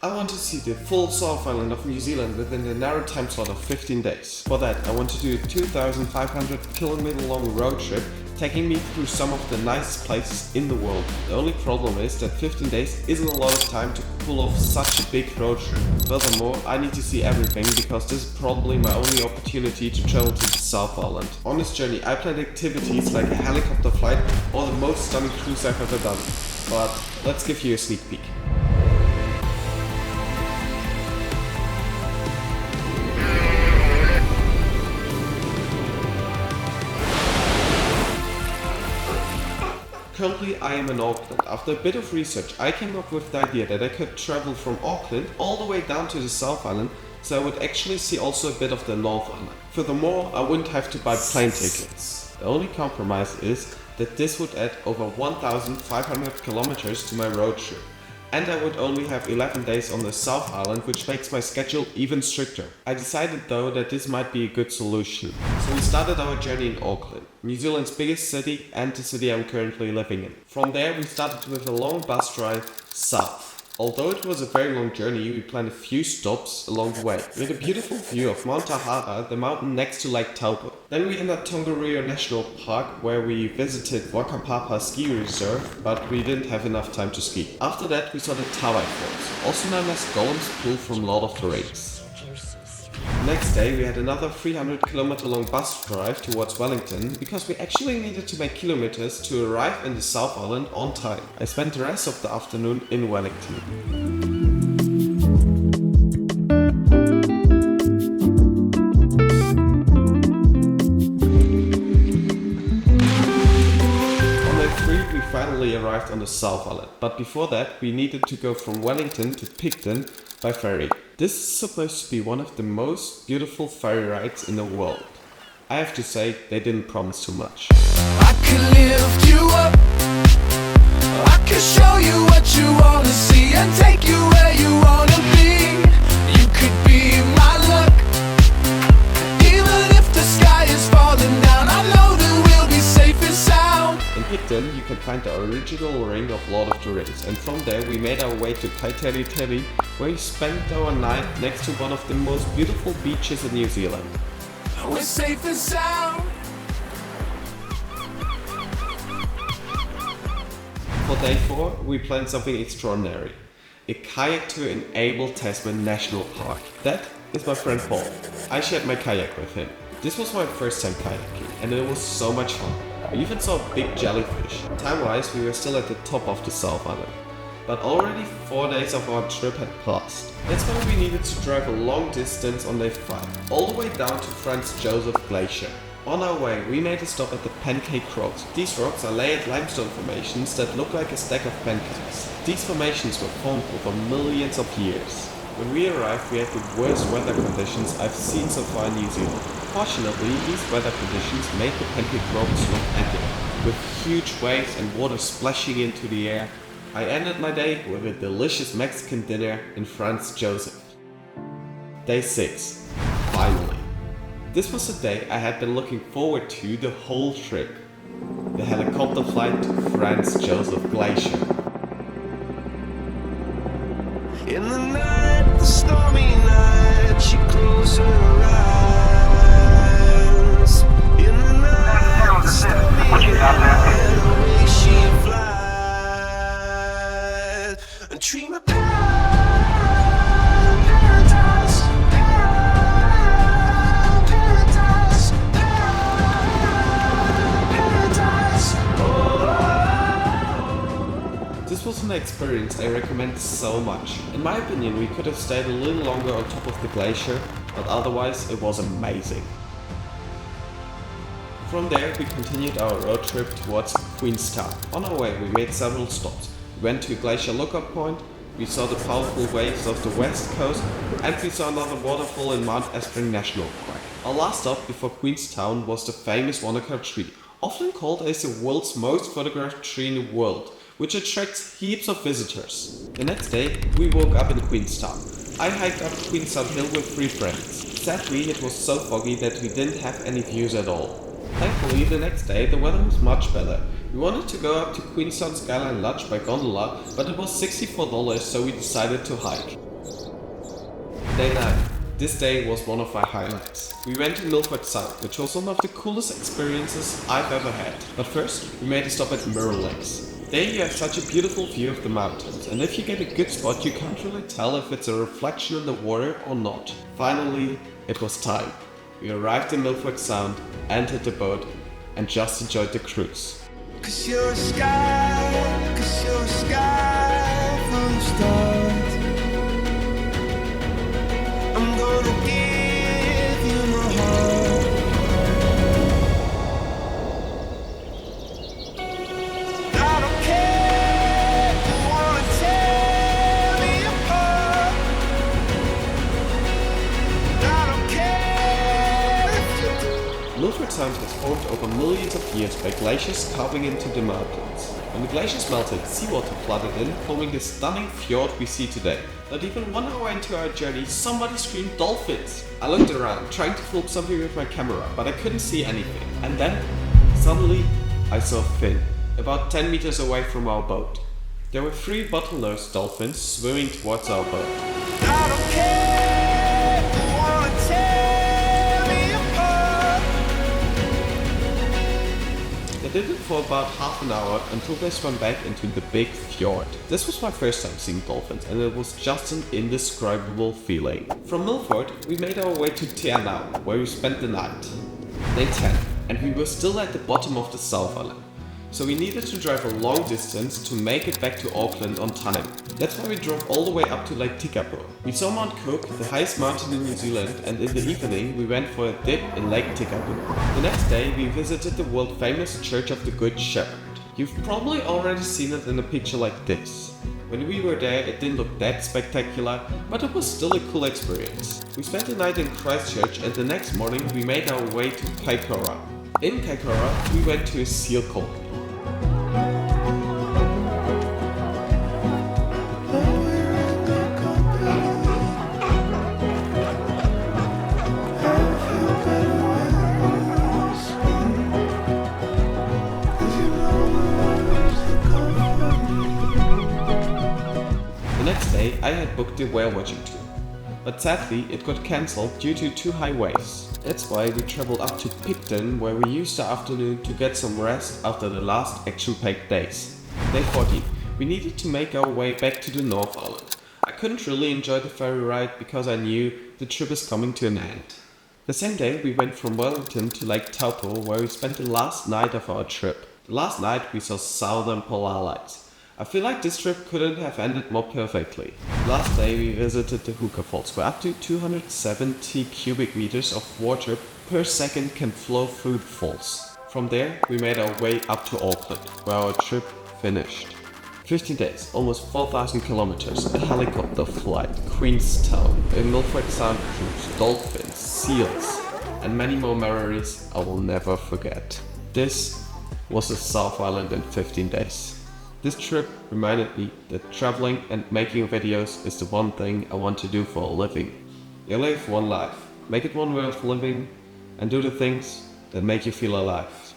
I want to see the full South Island of New Zealand within the narrow time slot of 15 days. For that, I want to do a 2,500 km long road trip, taking me through some of the nicest places in the world. The only problem is that 15 days isn't a lot of time to pull off such a big road trip. Furthermore, I need to see everything because this is probably my only opportunity to travel to the South Island. On this journey, I planned activities like a helicopter flight or the most stunning cruise I've ever done. But let's give you a sneak peek. Currently I am in Auckland. After a bit of research, I came up with the idea that I could travel from Auckland all the way down to the South Island, so I would actually see also a bit of the North Island. Furthermore, I wouldn't have to buy plane tickets. The only compromise is that this would add over 1,500 kilometers to my road trip. And I would only have 11 days on the South Island, which makes my schedule even stricter. I decided though that this might be a good solution. So we started our journey in Auckland, New Zealand's biggest city and the city I'm currently living in. From there we started with a long bus drive south. Although it was a very long journey, we planned a few stops along the way. We had a beautiful view of Mount Tahara, the mountain next to Lake Taupō. Then we entered Tongariro National Park, where we visited Wakapapa ski reserve, but we didn't have enough time to ski. After that we saw the Taupō Falls, also known as Gollum's Pool from Lord of the Rings. Next day we had another 300 km long bus drive towards Wellington because we actually needed to make kilometers to arrive in the South Island on time. I spent the rest of the afternoon in Wellington. On day 3 we finally arrived on the South Island, but before that we needed to go from Wellington to Picton by ferry. This is supposed to be one of the most beautiful ferry rides in the world. I have to say, they didn't promise too much. I can lift you up, I can show you what you wanna see and take you where you wanna be. You could be my luck, even if the sky is falling down, I know that we'll be safe and sound. In Picton, you can find the original ring of Lord of the Rings, and from there we made our way to Kayaking, where we spent our night next to one of the most beautiful beaches in New Zealand. We're safe and sound. For day 4, we planned something extraordinary. A kayak tour in Abel Tasman National Park. That is my friend Paul. I shared my kayak with him. This was my first time kayaking, and it was so much fun. We even saw a big jellyfish. Time-wise, we were still at the top of the South Island. But already 4 days of our trip had passed. That's why we needed to drive a long distance on day 5, all the way down to Franz Josef glacier. On our way, we made a stop at the Pancake Rocks. These rocks are layered limestone formations that look like a stack of pancakes. These formations were formed over millions of years. When we arrived, we had the worst weather conditions I've seen so far in New Zealand. Fortunately, these weather conditions made the Pancake Rocks look epic, with huge waves and water splashing into the air. I ended my day with a delicious Mexican dinner in Franz Josef. Day 6. Finally. This was the day I had been looking forward to the whole trip. The helicopter flight to Franz Josef Glacier. In the night, the stormy night, she closed her eyes. In the night, the stormy night, the way she flies. A dream of paradise, paradise, paradise. This was an experience I recommend so much. In my opinion, we could have stayed a little longer on top of the glacier, but otherwise it was amazing. From there we continued our road trip towards Queenstown. On our way we made several stops. We went to a glacier lookout point, we saw the powerful waves of the west coast, and we saw another waterfall in Mount Espring National Park. Our last stop before Queenstown was the famous Wanaka tree, often called as the world's most photographed tree in the world, which attracts heaps of visitors. The next day, we woke up in Queenstown. I hiked up Queenstown Hill with 3 friends. Sadly, it was so foggy that we didn't have any views at all. Thankfully, the next day the weather was much better. We wanted to go up to Queenstown Skyline Lodge by gondola, but it was $64, so we decided to hike. Day 9. This day was one of my highlights. We went to Milford Sound, which was one of the coolest experiences I've ever had. But first, we made a stop at Mirror Lakes. There you have such a beautiful view of the mountains, and if you get a good spot, you can't really tell if it's a reflection in the water or not. Finally, it was time. We arrived in Milford Sound, entered the boat, and just enjoyed the cruise. 'Cause you're a sky full of stars. I'm gonna give you my heart. I don't care if you wanna tear me apart. I don't care if you do. Milford Sound was formed over millions of years by glaciers carving into the mountains. When the glaciers melted, seawater flooded in, forming the stunning fjord we see today. Not even 1 hour into our journey, somebody screamed dolphins. I looked around, trying to film something with my camera, but I couldn't see anything. And then, suddenly, I saw a fin, about 10 meters away from our boat. There were 3 bottlenose dolphins swimming towards our boat. I don't care if you wanna tear me apart. They did it for about half an hour until they swam back into the big fjord. This was my first time seeing dolphins, and it was just an indescribable feeling. From Milford, we made our way to Taupō, where we spent the night. Day 10, and we were still at the bottom of the South Island. So we needed to drive a long distance to make it back to Auckland on time. That's why we drove all the way up to Lake Tekapo. We saw Mount Cook, the highest mountain in New Zealand, and in the evening we went for a dip in Lake Tekapo. The next day we visited the world famous Church of the Good Shepherd. You've probably already seen it in a picture like this. When we were there it didn't look that spectacular, but it was still a cool experience. We spent the night in Christchurch and the next morning we made our way to Kaikora. In Kaikora we went to a seal colony. I had booked a whale watching tour, but sadly it got cancelled due to too high waves. That's why we traveled up to Picton, where we used the afternoon to get some rest after the last action-packed days. Day 14, we needed to make our way back to the North Island. I couldn't really enjoy the ferry ride because I knew the trip is coming to an end. The same day we went from Wellington to Lake Taupō, where we spent the last night of our trip. The last night we saw southern polar lights. I feel like this trip couldn't have ended more perfectly. Last day we visited the Huka Falls, where up to 270 cubic meters of water per second can flow through the falls. From there we made our way up to Auckland, where our trip finished. 15 days, almost 4,000 kilometers, a helicopter flight, Queenstown, a Milford Sound cruise, dolphins, seals, and many more memories I will never forget. This was the South Island in 15 days. This trip reminded me that traveling and making videos is the one thing I want to do for a living. You live one life, make it one worth living, and do the things that make you feel alive.